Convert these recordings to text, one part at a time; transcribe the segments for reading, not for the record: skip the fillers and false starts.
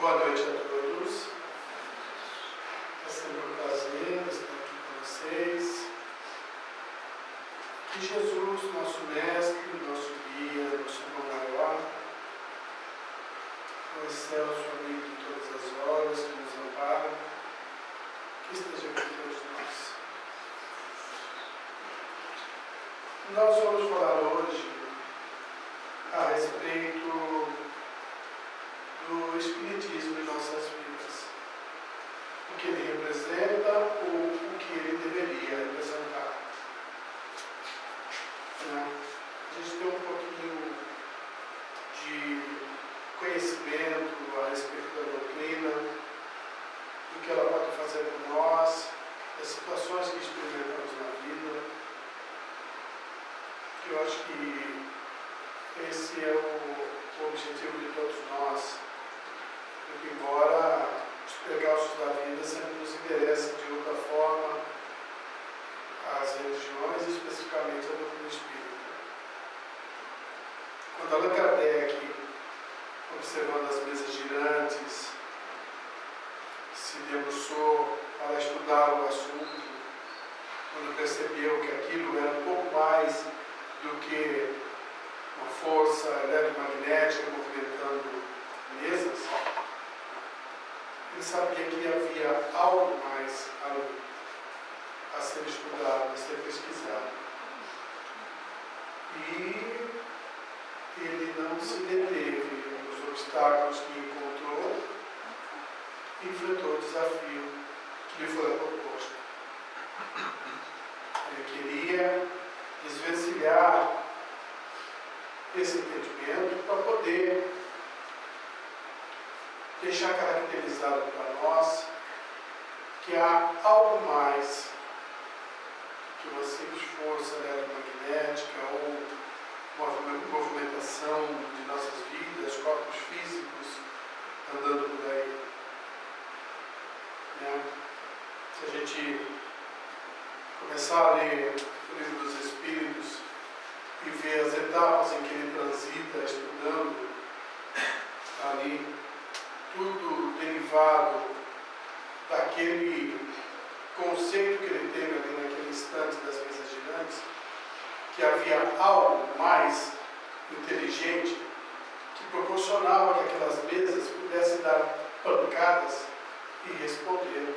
Boa noite a todos. É sempre um prazer estar aqui com vocês. Que Jesus, nosso Mestre, nosso Guia, nosso Irmão Maior, o excelso amigo de todas as horas, que nos ampara, que esteja com todos nós. Nós vamos falar hoje a respeito do Espiritismo em nossas vidas. O que ele representa ou o que ele deveria representar. A gente tem um pouquinho de conhecimento a respeito da doutrina, do que ela pode fazer por nós, das situações que experimentamos na vida. Eu acho que esse é o objetivo de todos nós. Porque embora os percalços da vida sempre nos interessem de outra forma as religiões, especificamente a doutrina espírita. Quando Allan Kardec, observando as mesas girantes, se debruçou para estudar o assunto, quando percebeu que aquilo era um pouco mais do que uma força eletromagnética movimentando mesas, ele sabia que havia algo mais ali a ser estudado, a ser pesquisado. E ele não se deteve nos obstáculos que encontrou e enfrentou o desafio que lhe foi proposto. Ele queria desvencilhar esse entendimento para poder deixar caracterizado para nós que há algo mais que uma simples força eletromagnética ou movimentação de nossas vidas, corpos físicos andando por aí. Se a gente começar a ler o Livro dos Espíritos e ver as etapas em que ele transita estudando ali, tudo derivado daquele conceito que ele teve ali naquele instante das mesas girantes, que havia algo mais inteligente que proporcionava que aquelas mesas pudessem dar pancadas e responder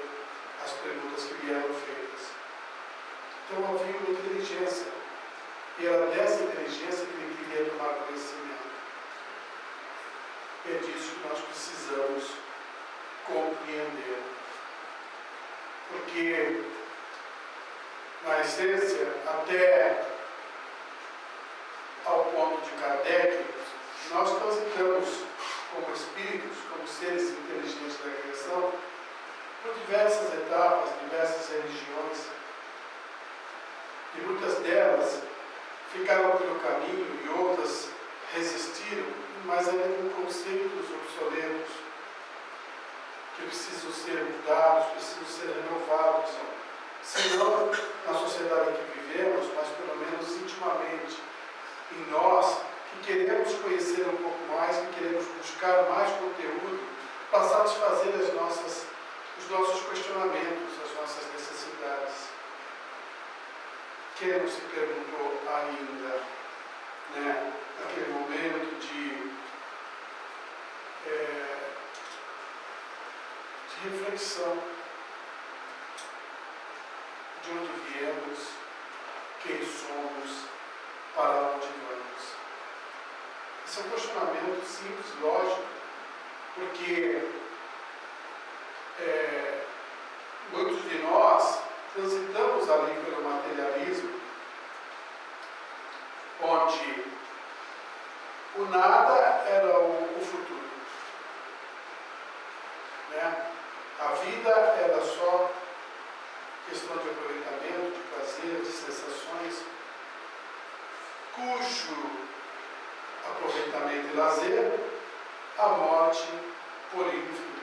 às perguntas que lhe eram feitas. Então havia uma inteligência, e era dessa inteligência que ele queria tomar conhecimento. É disso que nós precisamos compreender. Porque, na essência, até ao ponto de Kardec, nós transitamos como espíritos, como seres inteligentes da criação, por diversas etapas, diversas religiões. E muitas delas ficaram pelo caminho e outras resistiram, mas ainda com conceitos obsoletos que precisam ser mudados, precisam ser renovados. Se não na sociedade em que vivemos, mas pelo menos intimamente em nós, que queremos conhecer um pouco mais, que queremos buscar mais conteúdo para satisfazer os nossos questionamentos, as nossas necessidades. Quem não se perguntou ainda, naquele momento de reflexão de onde viemos, quem somos, para onde vamos. Esse é um questionamento simples, lógico, porque muitos de nós transitamos ali pelo materialismo, onde o nada era o futuro. A vida era só questão de aproveitamento, de prazer, de sensações, cujo aproveitamento e lazer, a morte por fim.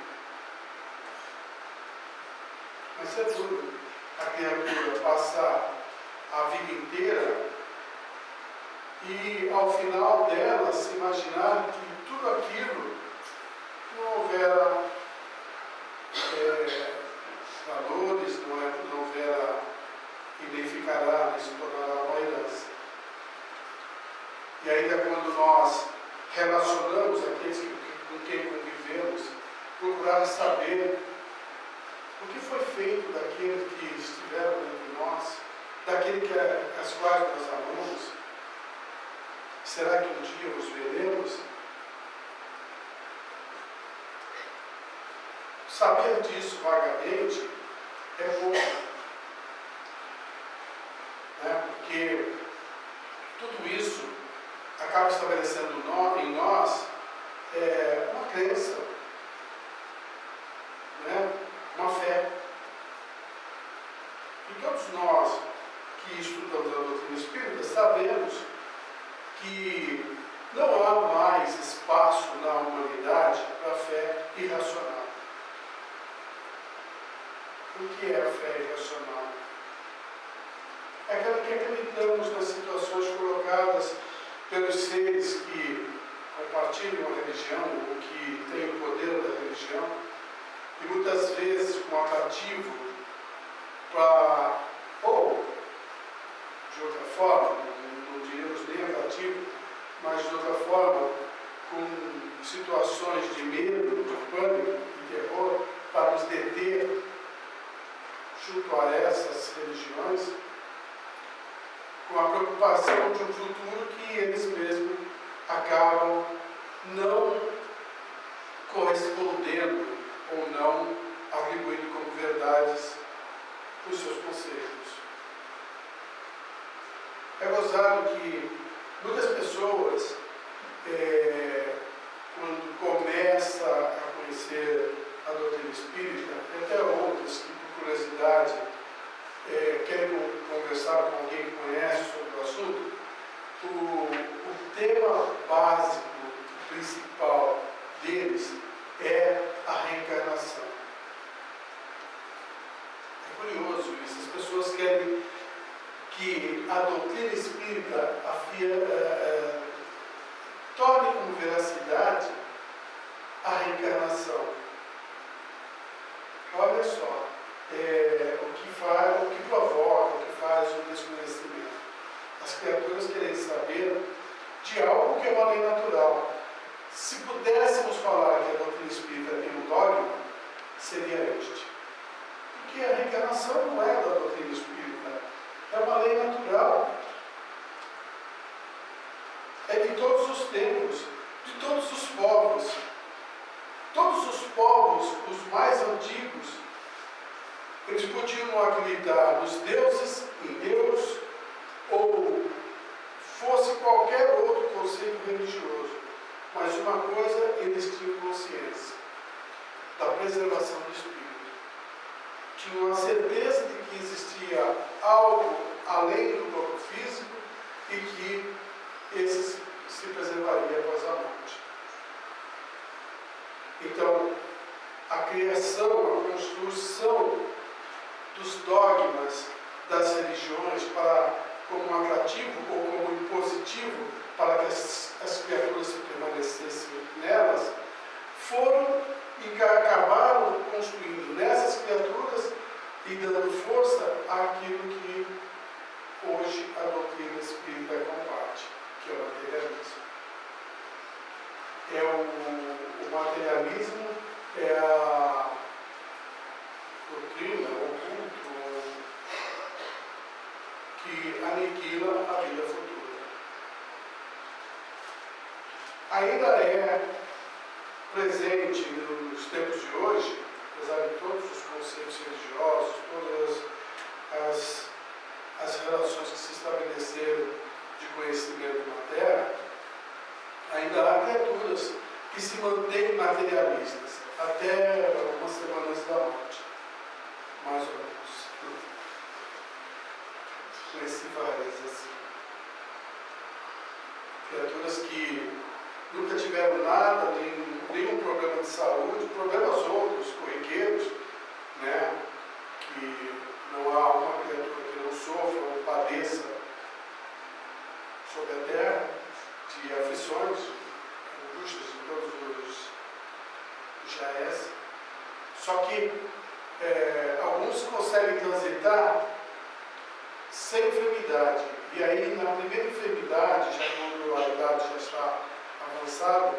Mas é duro a criatura passar a vida inteira e ao final dela se imaginar que tudo aquilo não houvera procurar saber o que foi feito daqueles que estiveram entre nós, daqueles as quais nós amamos. Será que um dia os veremos? Saber disso vagamente é pouco, né? Porque tudo isso acaba estabelecendo em nós uma crença, né? Uma fé. E todos nós que estudamos a doutrina espírita sabemos que não há mais espaço na humanidade para a fé irracional. O que é a fé irracional? É aquela que acreditamos nas situações colocadas pelos seres que compartilham a religião ou que têm o poder da religião, e muitas vezes com atrativo para, ou de outra forma, não diríamos nem atrativo, mas de outra forma, com situações de medo, de pânico, de terror, para nos deter junto a essas religiões, com a preocupação de um futuro que eles mesmos acabam não correspondendo ou não atribuindo como verdades os seus conceitos. É gozado que muitas pessoas, quando começam a conhecer a doutrina espírita, e até outras que, por curiosidade, querem conversar com alguém que conhece sobre o assunto, o tema básico, principal deles é a reencarnação. É curioso isso, as pessoas querem que a doutrina espírita torne como veracidade a reencarnação. Olha só, o que provoca, o que faz o desconhecimento. As criaturas querem saber de algo que é uma lei natural. Se pudéssemos falar que a doutrina espírita tem um dogma, seria este. Porque a reencarnação não é da doutrina espírita, é uma lei natural. É de todos os tempos, de todos os povos. Todos os povos, os mais antigos, eles podiam acreditar nos deuses, em Deus, ou fosse qualquer outro conceito religioso. Mas uma coisa eles tinham consciência, da preservação do espírito. Tinham a certeza de que existia algo além do corpo físico e que esse se preservaria após a morte. Então, a criação, a construção dos dogmas das religiões como um atrativo ou como um impositivo para que as criaturas se permanecessem nelas, acabaram construindo nessas criaturas e dando força àquilo que hoje a doutrina espírita combate, que é o materialismo. O materialismo é a doutrina, o culto que aniquila a vida futura. Ainda é presente nos tempos de hoje, apesar de todos os conceitos religiosos, todas as relações que se estabeleceram de conhecimento na Terra, ainda há criaturas que se mantêm materialistas, até algumas semanas da morte, mais ou menos. Conheci várias assim. Criaturas que nunca tiveram nada, nenhum problema de saúde, problemas outros, corriqueiros, né? Que não há uma criatura que não sofra ou padeça sobre a terra de aflições, angústias de todos os jaés. Só que alguns conseguem transitar sem enfermidade. E aí, na primeira enfermidade, já quando a idade já está avançada,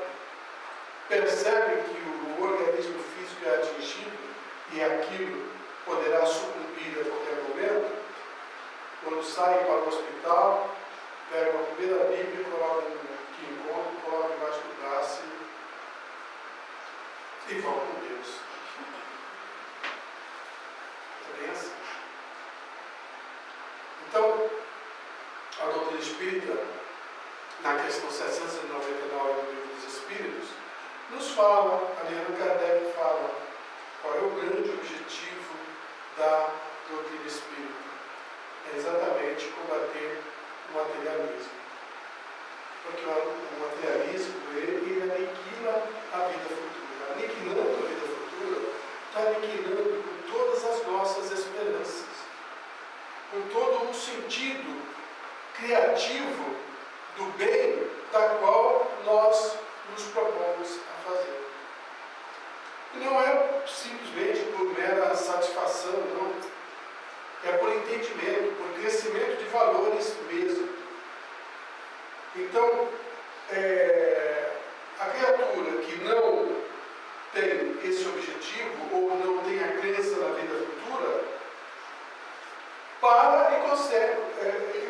percebem que o organismo físico é atingido e aquilo poderá sucumbir a qualquer momento, quando saem para o hospital, pegam a primeira Bíblia, colocam que encontram, colocam embaixo do braço e vão com Deus. É bem assim. Então, a doutrina espírita, na questão 799 do Livro dos Espíritos, nos fala, Allan Kardec fala, qual é o grande objetivo da doutrina espírita. É exatamente combater o materialismo. Porque o materialismo, ele aniquila a vida futura. Aniquilando a vida futura, está aniquilando com todas as nossas esperanças, com todo o sentido criativo do bem da qual nós nos propomos a fazer. E não é simplesmente por mera satisfação, não. É por entendimento, por crescimento de valores mesmo. Então, a criatura que não tem esse objetivo ou não tem a crença na vida futura, para e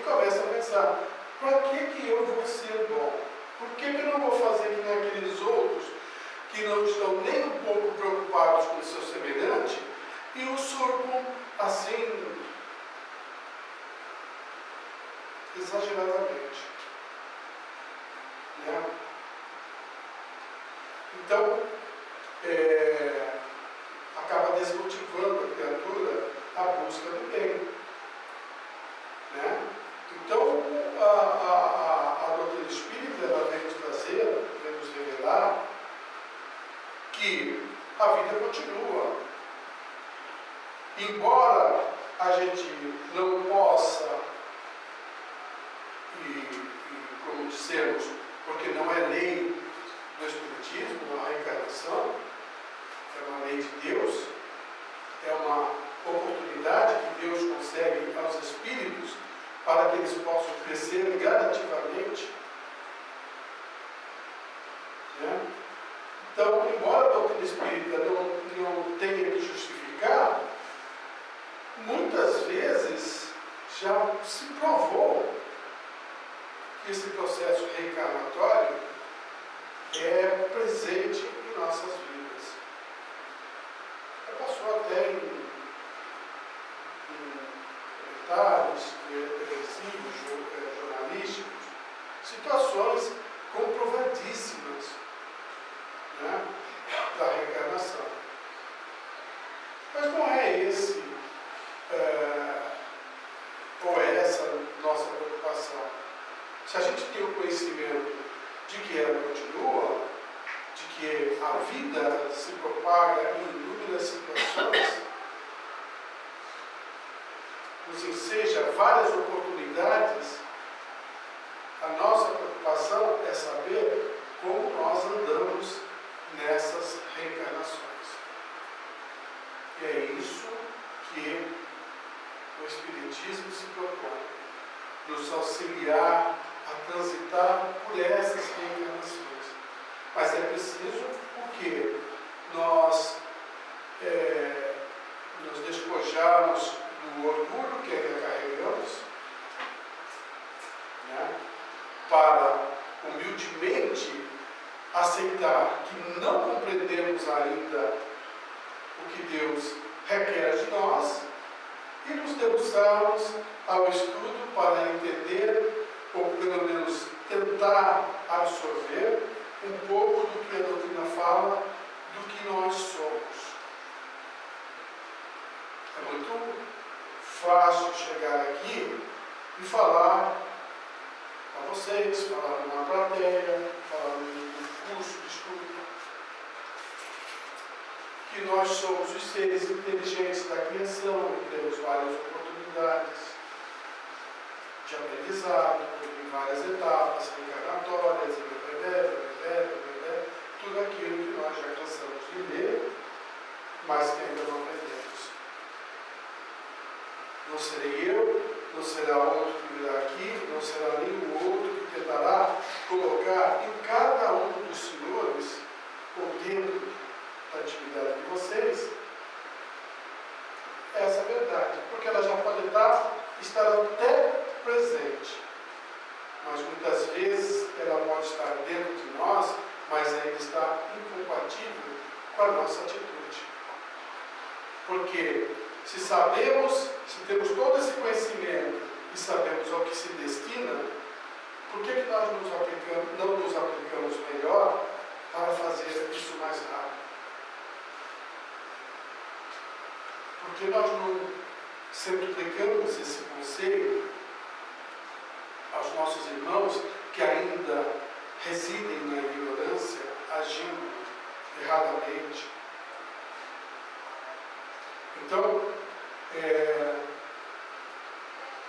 começa a pensar: para que eu vou ser bom? Por que eu não vou fazer que nem aqueles outros que não estão nem um pouco preocupados com o seu semelhante e o surfam assim, exageradamente? Né? Então, acaba desmotivando a criatura a busca do bem. Né? Então, a doutrina espírita, ela vem nos trazer, vem nos revelar que a vida continua. Embora a gente não possa, como dissemos, porque não é lei do Espiritismo, a reencarnação, é uma lei de Deus, é uma oportunidade que Deus concede aos espíritos para que eles possam crescer gradativamente. Né? Então, embora a doutrina espírita não tenha que justificar, muitas vezes já se provou que esse processo reencarnatório é presente em nossas vidas. Já passou até em comentários televisivos, jornalísticos, situações comprovadíssimas, né, da reencarnação. Mas não é esse ou é essa nossa preocupação. Se a gente tem o conhecimento de que ela continua, de que a vida se propaga em inúmeras situações, nos enseja várias oportunidades, a nossa preocupação é saber como nós andamos nessas reencarnações. E é isso que o Espiritismo se propõe, nos auxiliar a transitar por essas reencarnações. Mas é preciso o quê? Nós nos despojarmos do orgulho que ainda carregamos, né, para humildemente aceitar que não compreendemos ainda o que Deus requer de nós e nos debruçarmos ao estudo para entender, ou pelo menos tentar absorver um pouco do que a doutrina fala, do que nós somos. É muito fácil chegar aqui e falar a vocês, falar numa plateia, falar num curso de estudo, que nós somos os seres inteligentes da criação e temos várias oportunidades de aprendizado, em várias etapas reencarnatórias, tudo aquilo que nós já cansamos de ler, mas que ainda não aprendemos. Não serei eu, não será outro que virá aqui, não será nem o outro que tentará colocar em cada um dos senhores ou dentro da atividade de vocês, essa é a verdade, porque ela já pode estar até presente, mas muitas vezes ela pode estar dentro de nós, mas ainda está incompatível com a nossa atitude. Porque se sabemos, se temos todo esse conhecimento e sabemos ao que se destina, por que nós não nos aplicamos melhor para fazer isso mais rápido? Porque nós não sempre aplicamos esse conselho aos nossos irmãos que ainda residem na ignorância, agindo erradamente. Então,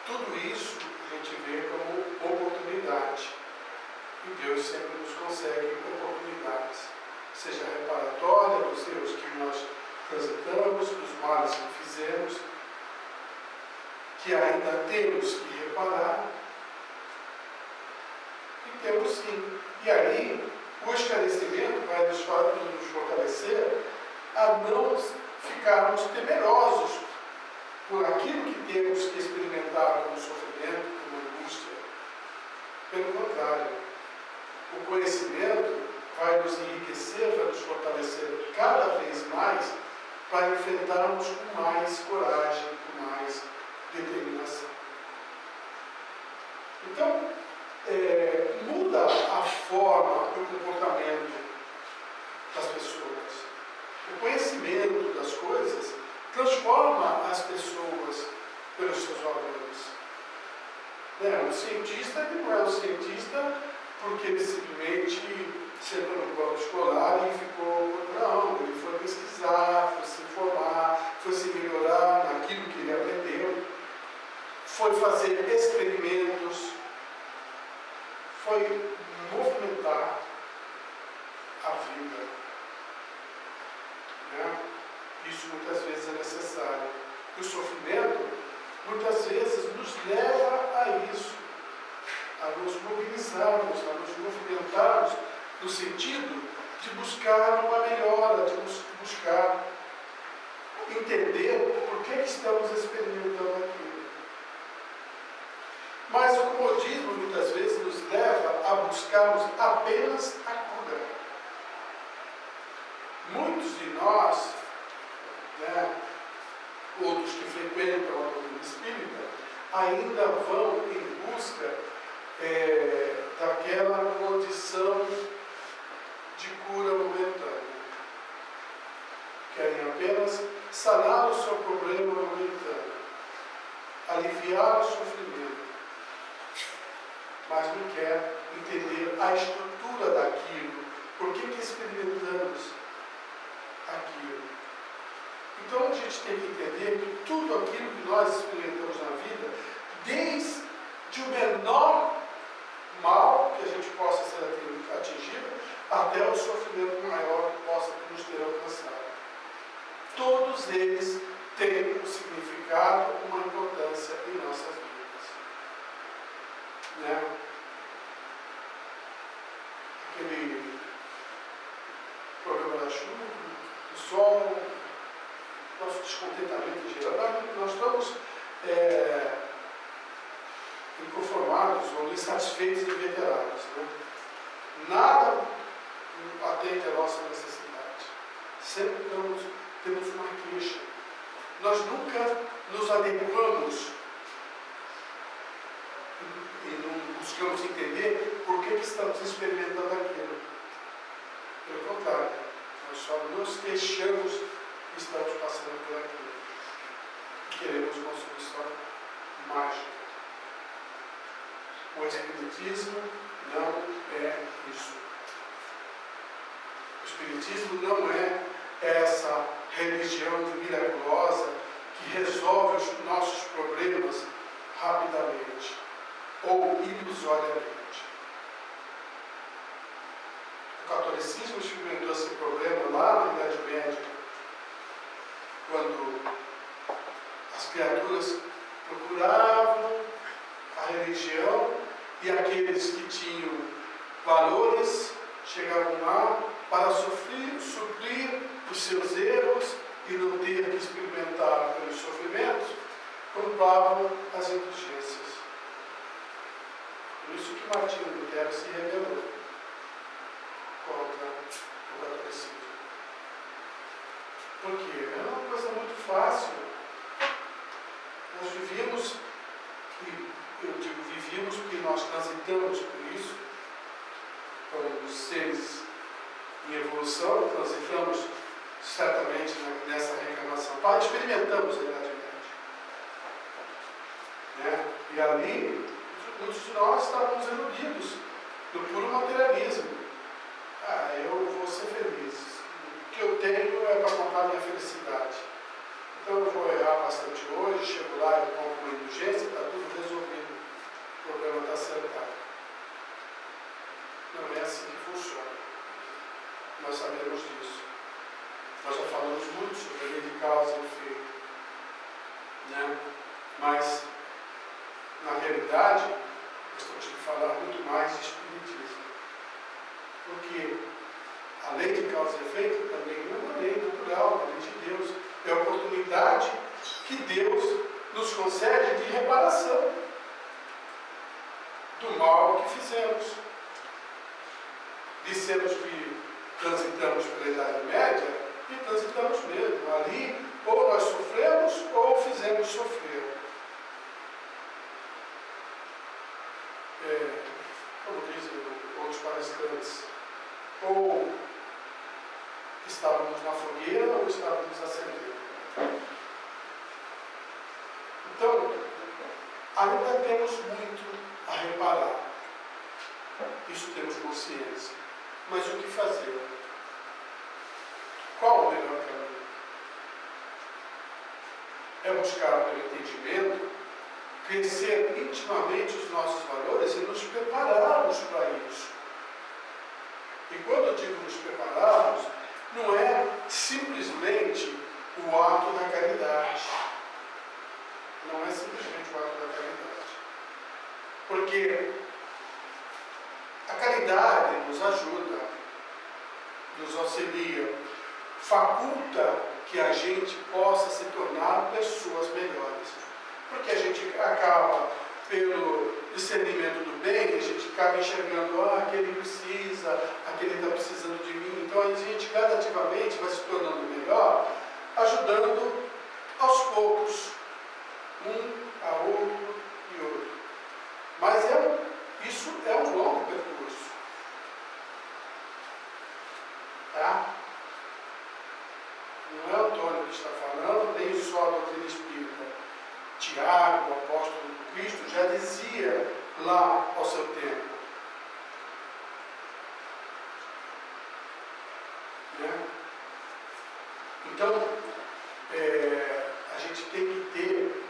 tudo isso a gente vê como oportunidade. E Deus sempre nos concede oportunidades, seja reparatória dos erros que nós transitamos, dos males que fizemos, que ainda temos que reparar, e temos sim. E aí, o esclarecimento vai nos fortalecer a não ficarmos temerosos por aquilo que temos que experimentar como sofrimento, como angústia. Pelo contrário, o conhecimento vai nos enriquecer, vai nos fortalecer cada vez mais para enfrentarmos com mais coragem, com mais determinação. Então, muda a forma e o comportamento das pessoas. O conhecimento das coisas transforma as pessoas pelos seus valores. O cientista ele não é um cientista porque ele simplesmente sentou no banco escolar e ficou... Não, ele foi pesquisar, foi se informar, foi se melhorar naquilo que ele aprendeu, foi fazer experimentos, foi movimentar a vida. Isso muitas vezes é necessário. E o sofrimento muitas vezes nos leva a isso, a nos mobilizarmos, a nos movimentarmos no sentido de buscar uma melhora, de buscar entender por que estamos experimentando aquilo. Mas o comodismo muitas vezes nos leva a buscarmos apenas a cura. Muitos de nós, outros que frequentam a doutrina espírita, ainda vão em busca daquela condição de cura momentânea. Querem apenas sanar o seu problema momentâneo, aliviar o sofrimento, mas não quer entender a estrutura daquilo, por que experimentamos aquilo. Então a gente tem que entender que tudo aquilo que nós experimentamos na vida, desde o menor mal que a gente possa ser atingido, até o sofrimento maior que possa nos ter alcançado. Todos eles têm um significado, uma importância em nossas vidas. Aquele programa da chuva, do sol, nosso descontentamento em geral, nós estamos inconformados ou insatisfeitos e inveterados. Nada atende à nossa necessidade. Sempre temos uma queixa. Nós nunca nos adequamos e não buscamos entender por que estamos experimentando aquilo. Pelo contrário, nós só nos queixamos que estamos passando por aquilo. Queremos uma solução mágica. O Espiritismo não é isso. O Espiritismo não é essa religião miraculosa que resolve os nossos problemas rapidamente ou ilusoriamente. O catolicismo experimentou esse problema lá na Idade Média, quando as criaturas procuravam a religião e aqueles que tinham valores chegavam lá, para suprir os seus erros e não ter que experimentar pelos sofrimentos, culpavam as indulgências. Por isso que Martinho Lutero se rebelou contra o catolicismo. Por quê? É uma coisa muito fácil. Nós vivíamos, e eu digo vivíamos porque nós transitamos por isso, como seres em evolução, transitamos certamente nessa reencarnação. Experimentamos a Idade Média. Né? E ali, muitos de nós estávamos iludidos do puro materialismo. Eu vou ser feliz. O que eu tenho é para comprar minha felicidade. Então eu vou errar bastante hoje, chego lá e compro uma indulgência, está tudo resolvido. O problema está acertado. Não é assim que funciona. Nós sabemos disso. Nós já falamos muito sobre a lei de causa e efeito. Né? Mas, na realidade, nós temos que falar muito mais de espiritismo. Porque a lei de causa e efeito também não é uma lei natural, é uma lei de Deus. É a oportunidade que Deus nos concede de reparação do mal que fizemos. Dissemos que transitamos pela Idade Média e transitamos mesmo. Ali, ou nós sofremos ou fizemos sofrer. Como dizem outros palestrantes, ou estávamos na fogueira ou estávamos acendendo. Então, ainda temos muito a reparar. Isso temos consciência. Mas o que fazer? Qual o melhor caminho? É buscar pelo entendimento, crescer intimamente os nossos valores e nos prepararmos para isso. E quando eu digo nos prepararmos, não é simplesmente o ato da caridade. Não é simplesmente o ato da caridade. Porque a caridade nos ajuda, nos auxilia, faculta que a gente possa se tornar pessoas melhores. Porque a gente acaba, pelo discernimento do bem, a gente acaba enxergando, aquele precisa, aquele está precisando de mim. Então a gente gradativamente vai se tornando melhor, ajudando aos poucos, um a outro e outro. Mas isso é um longo percurso. Tá? Não é Antônio que está falando, nem só a doutrina espírita. Tiago, o apóstolo de Cristo, já dizia lá ao seu tempo. Né? Então, a gente tem que ter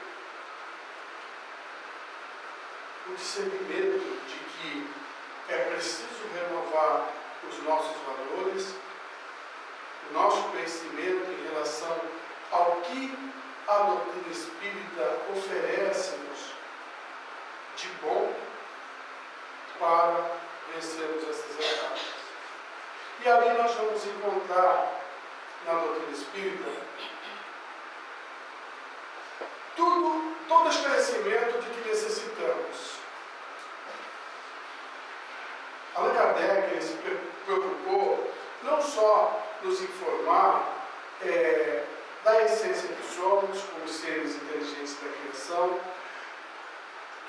o discernimento de que é preciso renovar os nossos valores, o nosso conhecimento em relação ao que a doutrina espírita oferece-nos de bom para vencermos essas etapas. E ali nós vamos encontrar na doutrina espírita todo esclarecimento de que necessitamos. Allan Kardec se preocupou não só nos informar da essência que somos, como seres inteligentes da criação,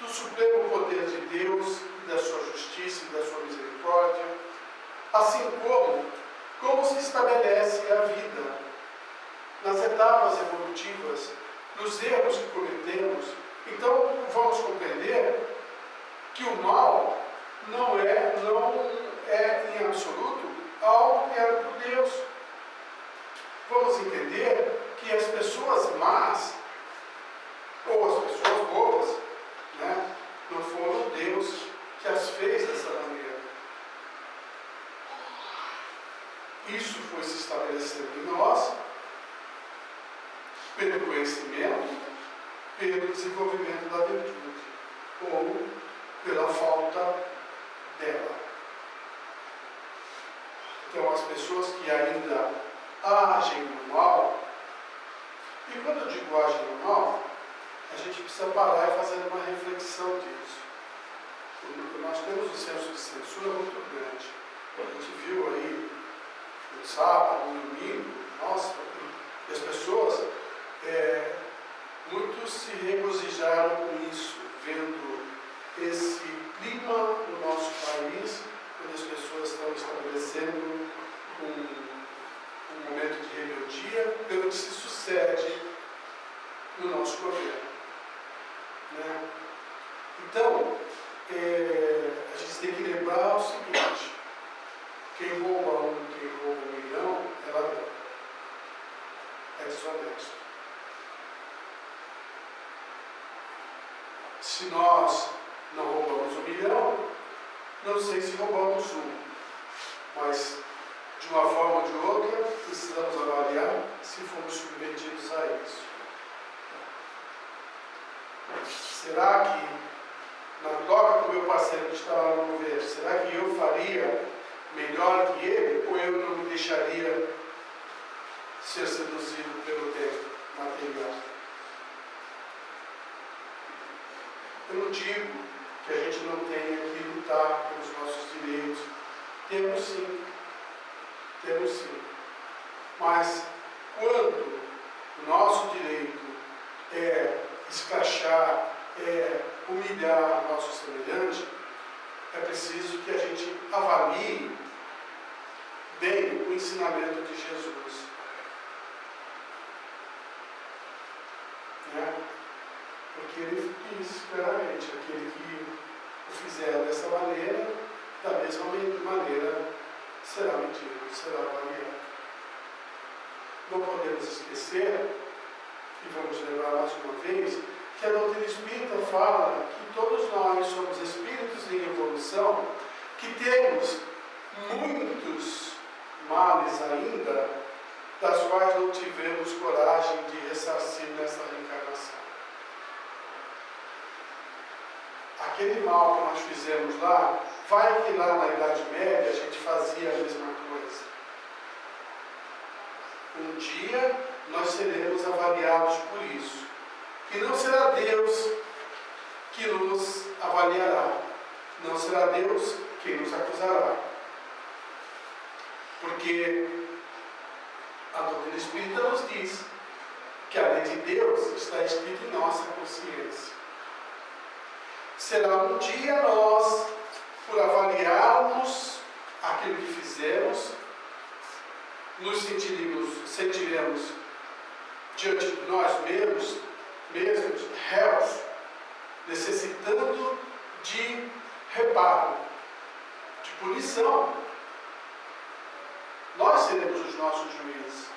do supremo poder de Deus, da sua justiça e da sua misericórdia, assim como se estabelece a vida nas etapas evolutivas, nos erros que cometemos. Então vamos compreender que o mal não é em absoluto algo criado por Deus. Vamos entender que as pessoas más, ou as pessoas boas, né, não foram Deus que as fez dessa maneira. Isso foi se estabelecendo em nós, pelo conhecimento, pelo desenvolvimento da virtude, ou pela falta dela. Então, as pessoas que ainda agem no mal, e quando eu digo agem no mal, a gente precisa parar e fazer uma reflexão disso. Nós temos um senso de censura muito grande. A gente viu aí no sábado, no domingo, nossa, e as pessoas, muitos se regozijaram com isso, vendo esse clima no nosso país, onde as pessoas estão estabelecendo um momento de rebeldia pelo que se sucede no nosso governo. Né? Então, a gente tem que lembrar o seguinte: quem rouba quem rouba 1 milhão é ladrão, é desonesto. Se nós não roubamos 1 milhão, não sei se roubamos 1, mas de uma forma ou de outra precisamos avaliar se fomos submetidos a isso. Será que, na troca com o meu parceiro que está lá no governo, será que eu faria melhor que ele, ou eu não me deixaria ser seduzido pelo bem material? Eu não digo que a gente não tenha que lutar pelos nossos direitos. Temos sim. Temos sim. Mas quando o nosso direito é escrachar, é humilhar o nosso semelhante, é preciso que a gente avalie bem o ensinamento de Jesus. Né? Porque ele diz claramente: aquele que o fizer dessa maneira, da mesma maneira será medido, será avaliado. Não podemos esquecer, e vamos lembrar mais uma vez, que a doutrina espírita fala que todos nós somos espíritos em evolução, que temos muitos males ainda, das quais não tivemos coragem de ressarcir nessa reencarnação. Aquele mal que nós fizemos lá, vai que lá na Idade Média a gente fazia a mesma coisa. Um dia nós seremos avaliados por isso. E não será Deus que nos avaliará. Não será Deus quem nos acusará. Porque a doutrina espírita nos diz que a lei de Deus está escrita em nossa consciência. Será um dia nós, por avaliarmos aquilo que fizemos, nos sentiremos diante de nós mesmos réus, necessitando de reparo, de punição. Nós seremos os nossos juízes.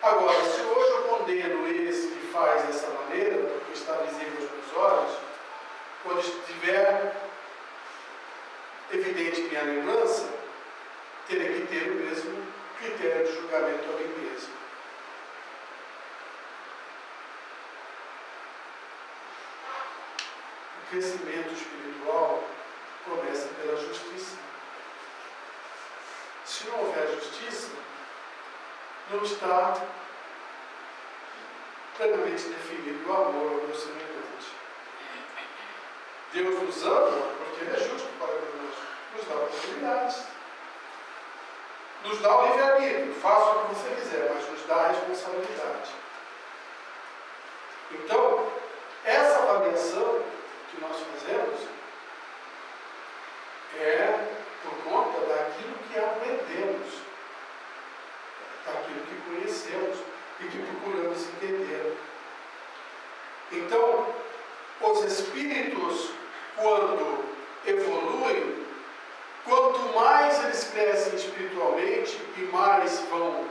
Agora, se hoje eu condeno esse que faz dessa maneira, porque está visível aos meus olhos, quando estiver evidente minha lembrança, terei que ter o mesmo critério de julgamento a mim mesmo. O crescimento espiritual começa pela justiça. Se não houver justiça, não está plenamente definido o amor ao meu semelhante. Deus nos ama porque Ele é justo para conosco. Nos dá oportunidades. Nos dá o livre-arbítrio. Faça o que você quiser, mas nos dá a responsabilidade. Então, essa avaliação que nós fazemos é por conta daquilo que aprendemos, daquilo que conhecemos e que procuramos entender. Então, os espíritos, quando evoluem, quanto mais eles crescem espiritualmente e mais vão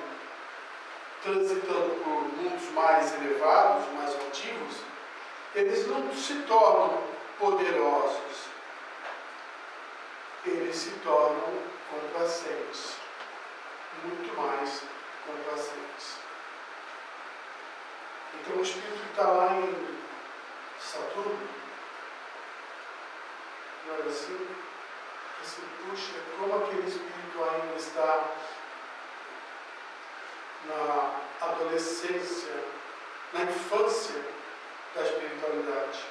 transitando por mundos mais elevados, mais altivos, eles não se tornam poderosos, eles se tornam complacentes, muito mais complacentes. Então o espírito que está lá em Saturno, não era assim? Assim, puxa, como aquele espírito ainda está na adolescência, na infância da espiritualidade.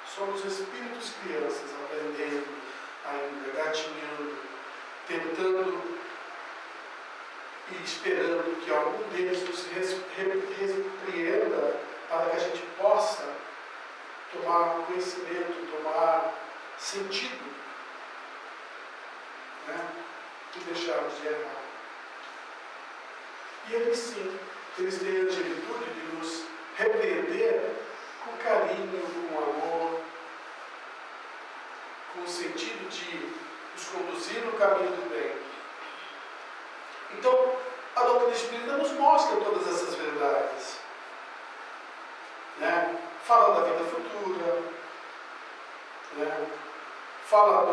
Somos espíritos crianças aprendendo ainda, gatinhando, tentando e esperando que algum deles nos repreenda para que a gente possa tomar conhecimento, tomar sentido, né? E deixarmos de errar. E eles sim, eles têm a angelitude de nos repreender com carinho, com amor, com o sentido de nos conduzir no caminho do bem. Então, a doutrina espírita nos mostra todas essas verdades, né? Fala da vida futura, né? Fala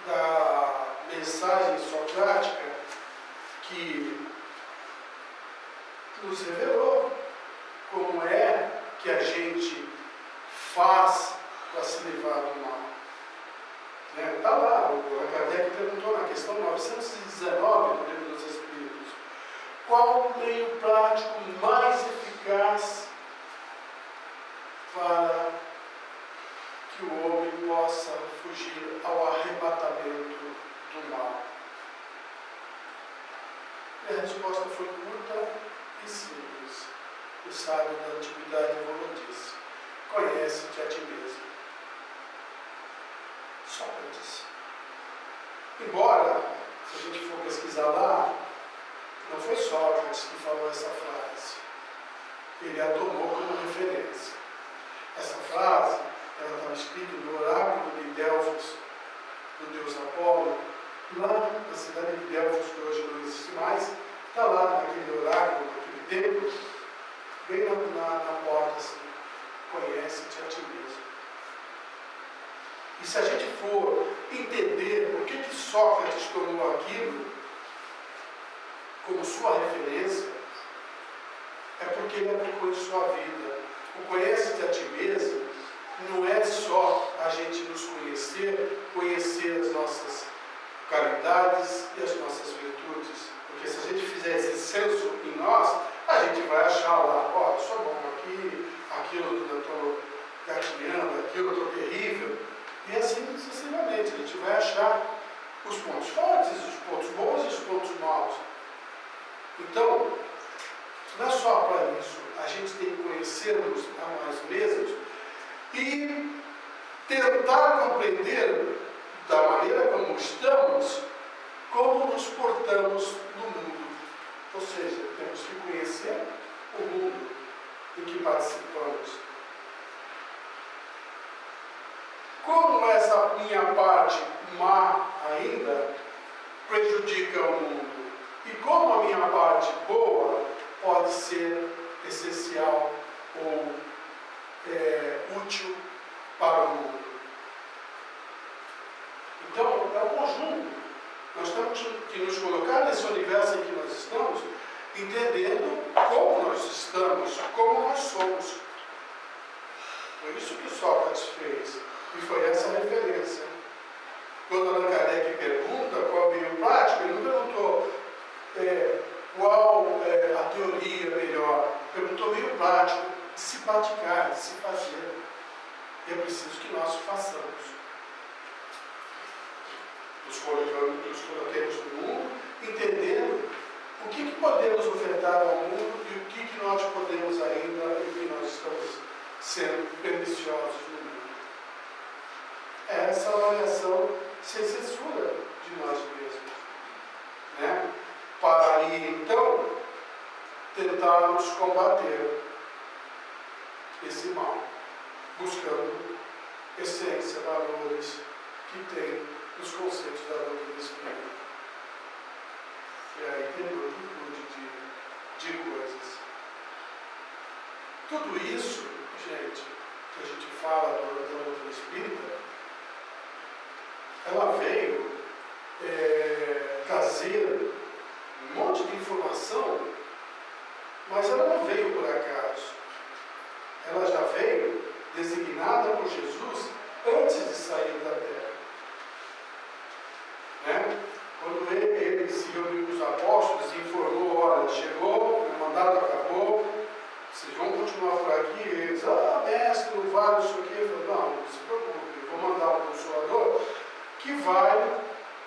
da mensagem socrática que nos revelou como é que a gente faz para se livrar do mal. Está lá, o Allan Kardec perguntou na questão 919 do Livro dos Espíritos: qual o meio prático mais eficaz para que o homem possa fugir ao arrebatamento do mal? E a resposta foi curta e simples. O sábio da antiguidade Evola disse: conhece-te a ti mesmo. Sócrates. Embora, se a gente for pesquisar lá, não foi Sócrates que falou essa frase. Ele a tomou como referência. Essa frase, ela estava escrita no oráculo de Delfos, do deus Apolo, lá na cidade de Delfos, que hoje não existe mais. Está lá naquele oráculo, naquele templo, bem na porta assim: conhece-te a ti mesmo. E se a gente for entender por que Sócrates tomou aquilo como sua referência, é porque ele aplicou em sua vida. O conhece-te a ti mesmo não é só a gente nos conhecer, conhecer as nossas qualidades e as nossas virtudes. Porque se a gente fizer esse censo em nós, a gente vai achar lá: ó, eu sou bom aqui, aquilo eu estou gatinhando, aquilo eu estou terrível. E assim sucessivamente, a gente vai achar os pontos fortes, os pontos bons e os pontos maus. Então, não é só para isso, a gente tem que conhecermos a nós mesmos e tentar compreender da maneira como estamos, como nos portamos no mundo. Ou seja, temos que conhecer o mundo em que participamos. Como essa minha parte má ainda prejudica o mundo? E como a minha parte boa pode ser essencial ou útil para o mundo? Então, é um conjunto. Nós temos que nos colocar nesse universo em que nós estamos, entendendo como nós estamos, como nós somos. Foi isso que Sócrates fez. E foi essa a referência. Quando Allan Kardec pergunta qual é o meio prático, ele não perguntou qual é a teoria melhor. Perguntou o meio prático de se praticar, de se fazer. E é preciso que nós façamos. Nos coloquemos no mundo, entendendo o que podemos ofertar ao mundo e o que nós podemos ainda e o que nós estamos sendo perniciosos no mundo. É essa avaliação sem censura de nós mesmos, né? Para aí, então, tentarmos combater esse mal, buscando essência, valores que tem nos conceitos da doutrina espírita. E aí tem uma amplitude de coisas. Tudo isso, gente, que a gente fala da doutrina espírita, ela veio trazer um monte de informação, mas ela não veio por acaso. Ela já veio designada por Jesus antes de sair da terra. Né? Quando ele se reuniu com os apóstolos e informou, olha, chegou, o mandato acabou, vocês vão continuar por aqui? E eles, mestre, não vai, não sei o quê. Ele falou, não se preocupe, eu vou mandar um consolador que vai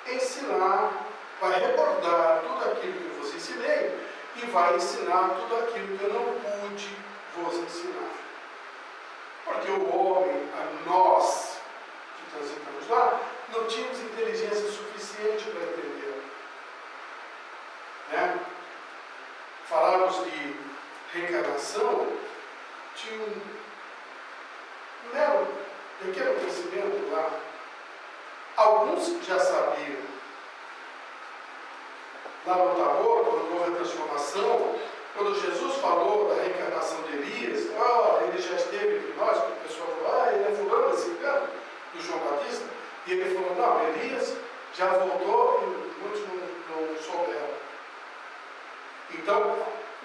ensinar, vai recordar tudo aquilo que eu vos ensinei e vai ensinar tudo aquilo que eu não pude vos ensinar. Porque o homem, nós que transitamos lá, não tínhamos inteligência suficiente para entender. Né? Falarmos de reencarnação, tinha um mero pequeno conhecimento lá. Alguns já sabiam. Lá no Tabor, quando houve a transformação, quando Jesus falou da reencarnação de Elias, ele já esteve entre nós, porque o pessoal falou, ele é fulano, esse cara, do João Batista, e ele falou, não, Elias já voltou e muitos não souberam. Então,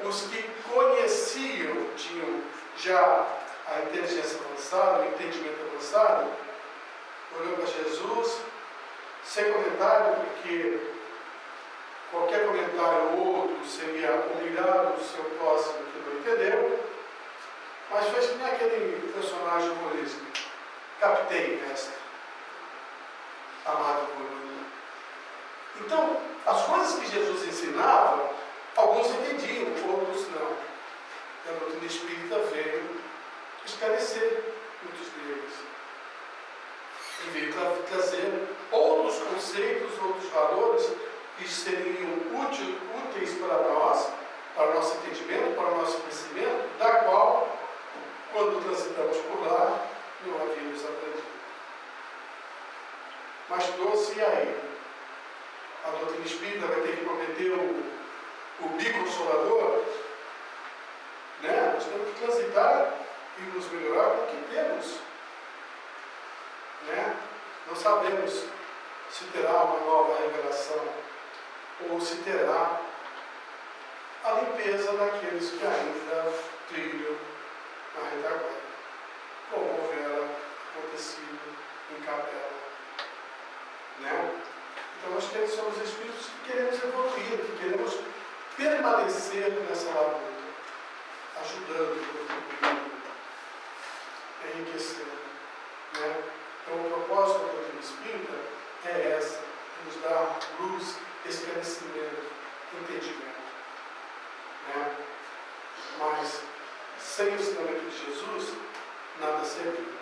os que conheciam, tinham já a inteligência avançada, o entendimento avançado, olhou para Jesus, sem comentário, porque qualquer comentário ou outro seria humilhar o seu próximo que não entendeu, mas fez que nem aquele personagem humorístico. Captei, mestre, amado por mim. Então, as coisas que Jesus ensinava, alguns entendiam, outros não. E a doutrina espírita veio esclarecer muitos deles. E veio trazer outros conceitos, outros valores que seriam úteis para nós, para o nosso entendimento, para o nosso crescimento, da qual, quando transitamos por lá, não havíamos aprendido. Mas trouxe aí. A doutrina espírita vai ter que prometer o biconsolador, né? Nós temos que transitar e nos melhorar com o que temos. Né? Não sabemos se terá uma nova revelação ou se terá a limpeza daqueles que ainda trilham na retaguarda, como houvera acontecido em Capela. Né? Então nós somos espíritos que queremos evoluir, que queremos permanecer nessa labuta, ajudando, contribuindo, enriquecendo. Né? Então o propósito da doutrina espírita é essa, nos dar luz, esclarecimento, entendimento. Né? Mas sem o ensinamento de Jesus, nada seria.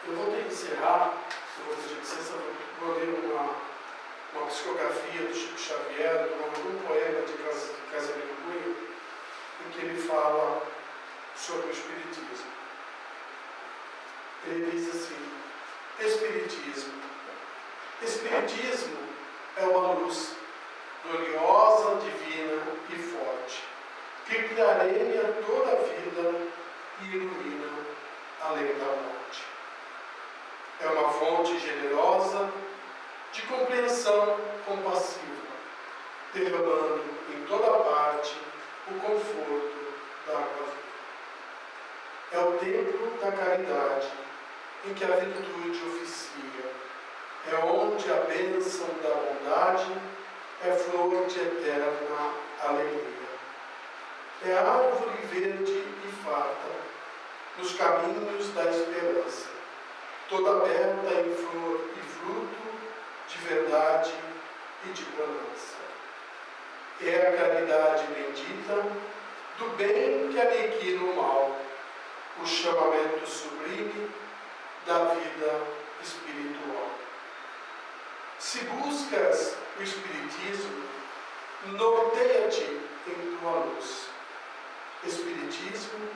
Eu vou ter que encerrar, eu vou pedir licença, vou ler uma psicografia do Chico Xavier, um poema de Casimiro Cunha, em que ele fala sobre o Espiritismo. Ele diz assim: Espiritismo. Espiritismo é uma luz gloriosa, divina e forte, que clareia toda a vida e ilumina além da morte. É uma fonte generosa de compreensão compassiva, derramando em toda parte o conforto da água viva. É o templo da caridade, em que a virtude oficia. É onde a bênção da bondade é flor de eterna alegria. É árvore verde e farta, nos caminhos da esperança, toda aberta em flor e fruto de verdade e de bonança. É a caridade bendita do bem que aniquila o mal, o chamamento sublime da vida espiritual. Se buscas o Espiritismo, norteia-te em tua luz. Espiritismo